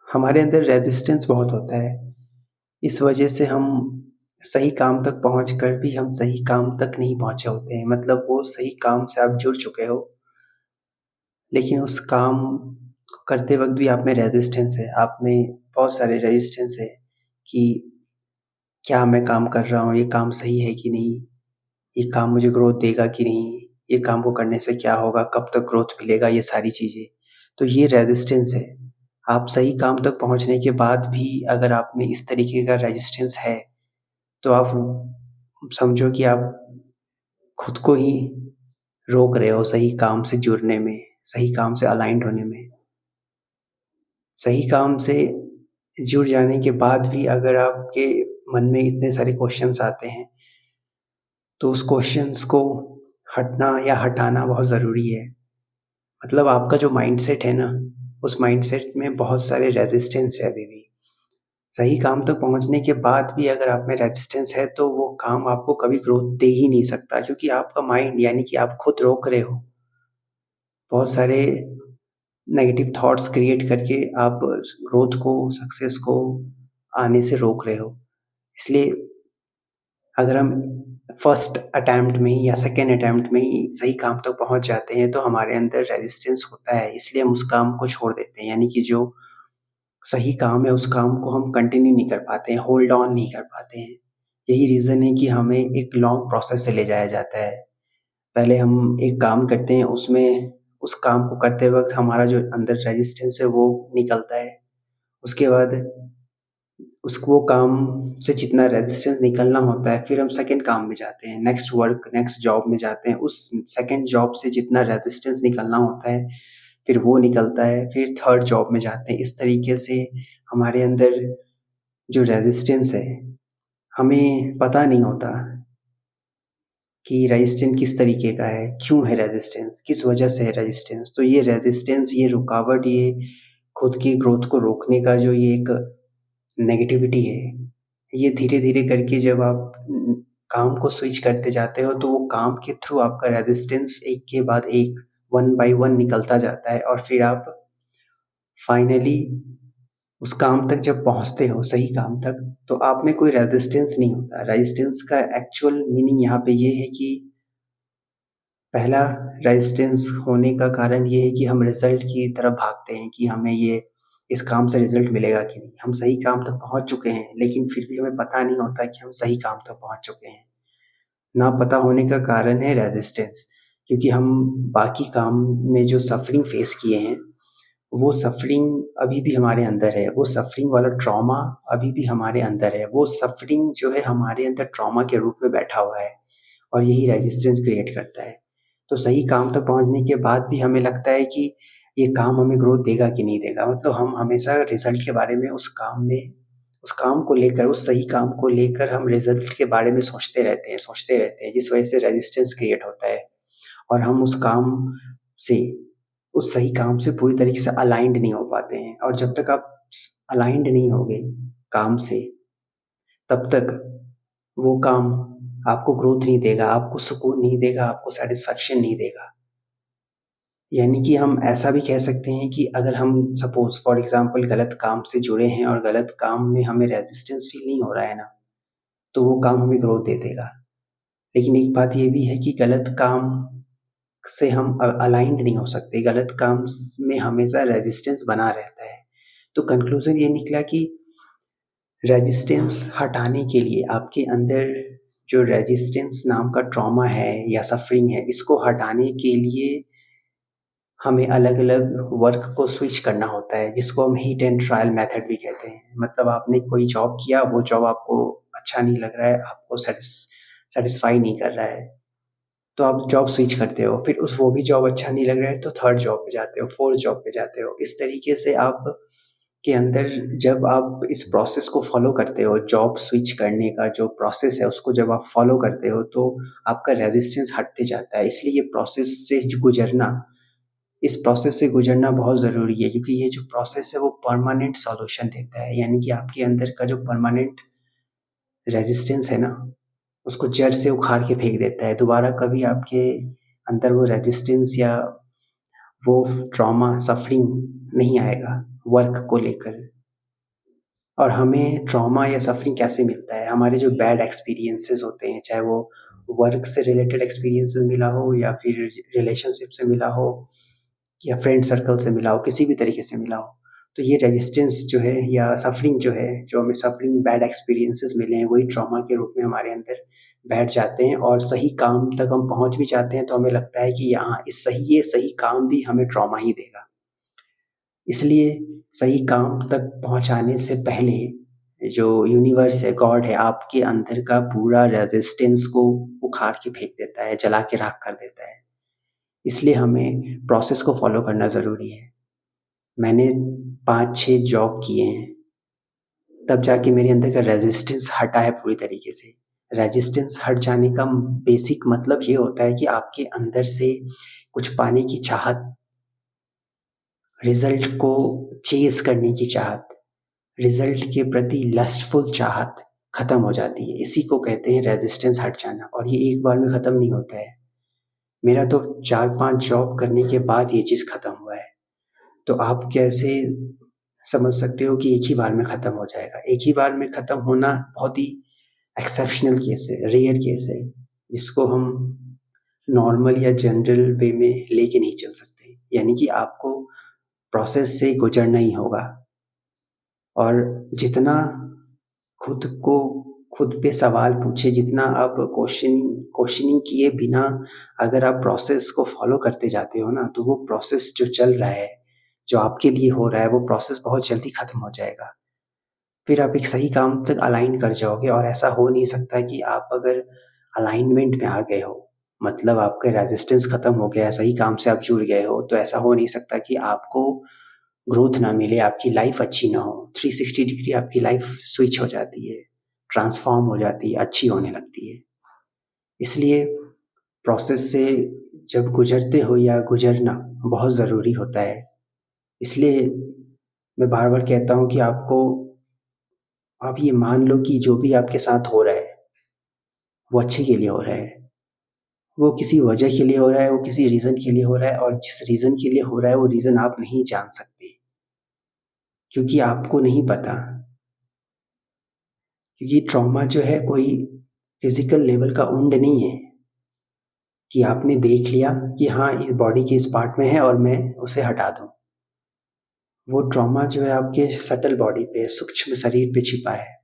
हमारे अंदर रेजिस्टेंस बहुत होता है। इस वजह से हम सही काम तक पहुँच कर भी हम सही काम तक नहीं पहुँचे होते हैं। मतलब वो सही काम से आप जुड़ चुके हो, लेकिन उस काम को करते वक़्त भी आप में रेजिस्टेंस है। आप में बहुत सारे रेजिस्टेंस है कि क्या मैं काम कर रहा हूँ, ये काम सही है कि नहीं? ये काम मुझे ग्रोथ देगा कि नहीं? ये काम को करने से क्या होगा? कब तक ग्रोथ मिलेगा? ये सारी चीज़ें। तो ये रेजिस्टेंस है। आप सही काम तक पहुँचने के बाद भी अगर आप में इस तरीके का रेजिस्टेंस है, तो आप समझो कि आप खुद को ही रोक रहे हो सही काम से जुड़ने में, सही काम से अलाइन्ड होने में। सही काम से जुड़ जाने के बाद भी अगर आपके मन में इतने सारे क्वेश्चन्स आते हैं, तो उस क्वेश्चन्स को हटना या हटाना बहुत ज़रूरी है। मतलब आपका जो माइंडसेट है ना, उस माइंडसेट में बहुत सारे रेजिस्टेंस है अभी भी। सही काम तक पहुँचने के बाद भी अगर आप में रेजिस्टेंस है, तो वो काम आपको कभी ग्रोथ दे ही नहीं सकता, क्योंकि आपका माइंड यानी कि आप खुद रोक रहे हो। बहुत सारे नेगेटिव थॉट्स क्रिएट करके आप ग्रोथ को, सक्सेस को आने से रोक रहे हो। इसलिए अगर हम फर्स्ट अटेम्प्ट में ही या सेकंड अटेम्प्ट में ही सही काम तक पहुँच जाते हैं, तो हमारे अंदर रेजिस्टेंस होता है, इसलिए हम उस काम को छोड़ देते हैं। यानी कि जो सही काम है, उस काम को हम कंटिन्यू नहीं कर पाते हैं, होल्ड ऑन नहीं कर पाते हैं। यही रीज़न है कि हमें एक लॉन्ग प्रोसेस से ले जाया जाता है। पहले हम एक काम करते हैं, उसमें उस काम को करते वक़्त हमारा जो अंदर रेजिस्टेंस है, वो निकलता है। उसके बाद वो काम से जितना रेजिस्टेंस निकलना होता है, फिर हम सेकंड काम में जाते हैं, नेक्स्ट वर्क, नेक्स्ट जॉब में जाते हैं। उस सेकंड जॉब से जितना रेजिस्टेंस निकलना होता है, फिर वो निकलता है, फिर थर्ड जॉब में जाते हैं। इस तरीके से हमारे अंदर जो रेजिस्टेंस है, हमें पता नहीं होता कि रेजिस्टेंस किस तरीके का है, क्यों है रेजिस्टेंस, किस वजह से है रेजिस्टेंस। तो ये रेजिस्टेंस, ये रुकावट, ये खुद की ग्रोथ को रोकने का जो ये एक नेगेटिविटी है, ये धीरे-धीरे करके जब आप काम को स्विच करते जाते हो, तो वो काम के थ्रू आपका रेजिस्टेंस एक के बाद एक, वन बाय वन निकलता जाता है और फिर आप फाइनली उस काम तक जब पहुँचते हो, सही काम तक, तो आप में कोई रेजिस्टेंस नहीं होता। रेजिस्टेंस का एक्चुअल मीनिंग यहाँ पे ये है कि पहला रेजिस्टेंस होने का कारण ये है कि हम रिज़ल्ट की तरफ भागते हैं कि हमें ये इस काम से रिज़ल्ट मिलेगा कि नहीं। हम सही काम तक पहुँच चुके हैं, लेकिन फिर भी हमें पता नहीं होता कि हम सही काम तक पहुँच चुके हैं। ना पता होने का कारण है रेजिस्टेंस, क्योंकि हम बाकी काम में जो सफ़रिंग फ़ेस किए हैं, वो सफ़रिंग अभी भी हमारे अंदर है। वो सफ़रिंग वाला ट्रॉमा अभी भी हमारे अंदर है। वो सफ़रिंग जो है हमारे अंदर ट्रॉमा के रूप में बैठा हुआ है और यही रेजिस्टेंस क्रिएट करता है। तो सही काम तक पहुँचने के बाद भी हमें लगता है कि ये काम हमें ग्रोथ देगा कि नहीं देगा। मतलब हम हमेशा रिज़ल्ट के बारे में उस काम को लेकर, उस सही काम को लेकर हम रिज़ल्ट के बारे में सोचते रहते हैं, जिस वजह से रेजिस्टेंस क्रिएट होता है और हम से उस सही काम से पूरी तरीके से अलाइन्ड नहीं हो पाते हैं। और जब तक आप अलाइन्ड नहीं होगे काम से, तब तक वो काम आपको ग्रोथ नहीं देगा, आपको सुकून नहीं देगा, आपको सैटिस्फैक्शन नहीं देगा। यानी कि हम ऐसा भी कह सकते हैं कि अगर हम सपोज़ फॉर एग्ज़ाम्पल गलत काम से जुड़े हैं और गलत काम में हमें रेजिस्टेंस फ़ील नहीं हो रहा है ना, तो वो काम हमें ग्रोथ दे देगा। लेकिन एक बात ये भी है कि गलत काम से हम अलाइन्ड नहीं हो सकते, गलत काम में हमेशा रेजिस्टेंस बना रहता है। तो कंक्लूज़न ये निकला कि रेजिस्टेंस हटाने के लिए आपके अंदर जो रेजिस्टेंस नाम का ट्रॉमा है या सफ़रिंग है, इसको हटाने के लिए हमें अलग-अलग वर्क को स्विच करना होता है, जिसको हम हिट एंड ट्रायल मेथड भी कहते हैं। मतलब आपने कोई जॉब किया, वो जॉब आपको अच्छा नहीं लग रहा है, आपको सैटिस्फाई नहीं कर रहा है, तो आप जॉब स्विच करते हो। फिर वो भी जॉब अच्छा नहीं लग रहा है, तो थर्ड जॉब पे जाते हो, फोर्थ जॉब पे जाते हो। इस तरीके से आप के अंदर जब आप इस प्रोसेस को फ़ॉलो करते हो, जॉब स्विच करने का जो प्रोसेस है, उसको जब आप फ़ॉलो करते हो, तो आपका रेजिस्टेंस हटते जाता है। इसलिए ये प्रोसेस से गुज़रना इस प्रोसेस से गुज़रना बहुत ज़रूरी है, क्योंकि ये जो प्रोसेस है वो परमानेंट सॉल्यूशन देता है। यानी कि आपके अंदर का जो परमानेंट रेज़िस्टेंस है ना, उसको जड़ से उखाड़ के फेंक देता है। दोबारा कभी आपके अंदर वो रेज़िस्टेंस या वो ट्रॉमा, सफ़रिंग नहीं आएगा वर्क को लेकर। और हमें ट्रॉमा या सफ़रिंग कैसे मिलता है? हमारे जो बैड एक्सपीरियंसेस होते हैं, चाहे वो वर्क से रिलेटेड एक्सपीरियंसेस मिला हो या फिर रिलेशनशिप से मिला हो या फ्रेंड सर्कल से मिला हो, किसी भी तरीके से मिला हो। तो ये रेजिस्टेंस जो है या सफ़रिंग जो है, जो हमें सफ़रिंग बैड एक्सपीरियंसेस मिले हैं, वही ट्रॉमा के रूप में हमारे अंदर बैठ जाते हैं और सही काम तक हम पहुँच भी जाते हैं, तो हमें लगता है कि यहाँ ये सही काम भी हमें ट्रॉमा ही देगा। इसलिए सही काम तक पहुँचाने से पहले जो यूनिवर्स है, गॉड है, आपके अंदर का पूरा रेजिस्टेंस को उखाड़ के फेंक देता है, जला के राख कर देता है। इसलिए हमें प्रोसेस को फ़ॉलो करना ज़रूरी है। मैंने 5-6 जॉब किए हैं, तब जाके मेरे अंदर का रेजिस्टेंस हटा है पूरी तरीके से। रेजिस्टेंस हट जाने का बेसिक मतलब ये होता है कि आपके अंदर से कुछ पाने की चाहत, रिज़ल्ट को चेज़ करने की चाहत, रिज़ल्ट के प्रति लस्टफुल चाहत खत्म हो जाती है। इसी को कहते हैं रेजिस्टेंस हट जाना और ये एक बार में खत्म नहीं होता है। मेरा तो 4-5 जॉब करने के बाद ये चीज़ खत्म हुआ है। तो आप कैसे समझ सकते हो कि एक ही बार में खत्म हो जाएगा? एक ही बार में खत्म होना बहुत ही एक्सेप्शनल केस है, रेयर केस है, जिसको हम नॉर्मल या जनरल वे में लेके नहीं चल सकते। यानी कि आपको प्रोसेस से गुज़रना ही होगा और जितना खुद को खुद पे सवाल पूछे, जितना आप क्वेश्चनिंग किए बिना अगर आप प्रोसेस को फ़ॉलो करते जाते हो ना, तो वो प्रोसेस जो चल रहा है, जो आपके लिए हो रहा है, वो प्रोसेस बहुत जल्दी खत्म हो जाएगा। फिर आप एक सही काम तक अलाइन कर जाओगे और ऐसा हो नहीं सकता कि आप अगर अलाइनमेंट में आ गए हो, मतलब आपका रेजिस्टेंस खत्म हो गया है, सही काम से आप जुड़ गए हो, तो ऐसा हो नहीं सकता कि आपको ग्रोथ ना मिले, आपकी लाइफ़ अच्छी ना हो। 360 डिग्री आपकी लाइफ़ स्विच हो जाती है, ट्रांसफ़ॉर्म हो जाती है, अच्छी होने लगती है। इसलिए प्रोसेस से जब गुज़रते हो या गुज़रना बहुत ज़रूरी होता है। इसलिए मैं बार-बार कहता हूँ कि आप ये मान लो कि जो भी आपके साथ हो रहा है, वो अच्छे के लिए हो रहा है। वो किसी वजह के लिए हो रहा है, वो किसी रीज़न के लिए हो रहा है और जिस रीज़न के लिए हो रहा है, वो रीज़न आप नहीं जान सकते, क्योंकि आपको नहीं पता। क्योंकि ट्रॉमा जो है कोई फ़िज़िकल लेवल का वुंड नहीं है कि आपने देख लिया कि हाँ, ये बॉडी के इस पार्ट में है और मैं उसे हटा दूँ। वो ट्रॉमा जो है आपके सटल बॉडी पे, सूक्ष्म शरीर पे छिपा है।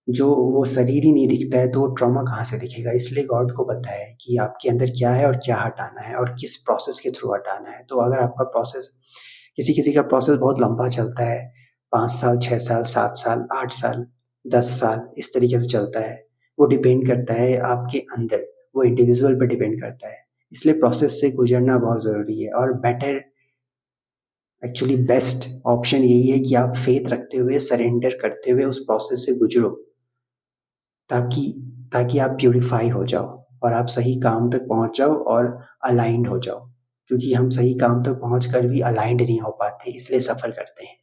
जो वो शरीर ही नहीं दिखता है, तो वो ट्रॉमा कहाँ से दिखेगा? इसलिए गॉड को पता है कि आपके अंदर क्या है और क्या हटाना है और किस प्रोसेस के थ्रू हटाना है। तो अगर आपका प्रोसेस किसी-किसी का प्रोसेस बहुत लंबा चलता है, 5 साल, 6 साल, 7 साल, 8 साल, 10 साल, इस तरीके से चलता है। वो डिपेंड करता है आपके अंदर, वो इंडिविजुअल पे डिपेंड करता है। इसलिए प्रोसेस से गुज़रना बहुत ज़रूरी है और बेटर एक्चुअली बेस्ट ऑप्शन यही है कि आप फ़ेथ रखते हुए, सरेंडर करते हुए उस प्रोसेस से गुज़रो। ताकि ताकि आप प्यूरिफ़ाई हो जाओ और आप सही काम तक पहुँच जाओ और अलाइन्ड हो जाओ। क्योंकि हम सही काम तक पहुँच कर भी अलाइन्ड नहीं हो पाते, इसलिए सफ़र करते हैं।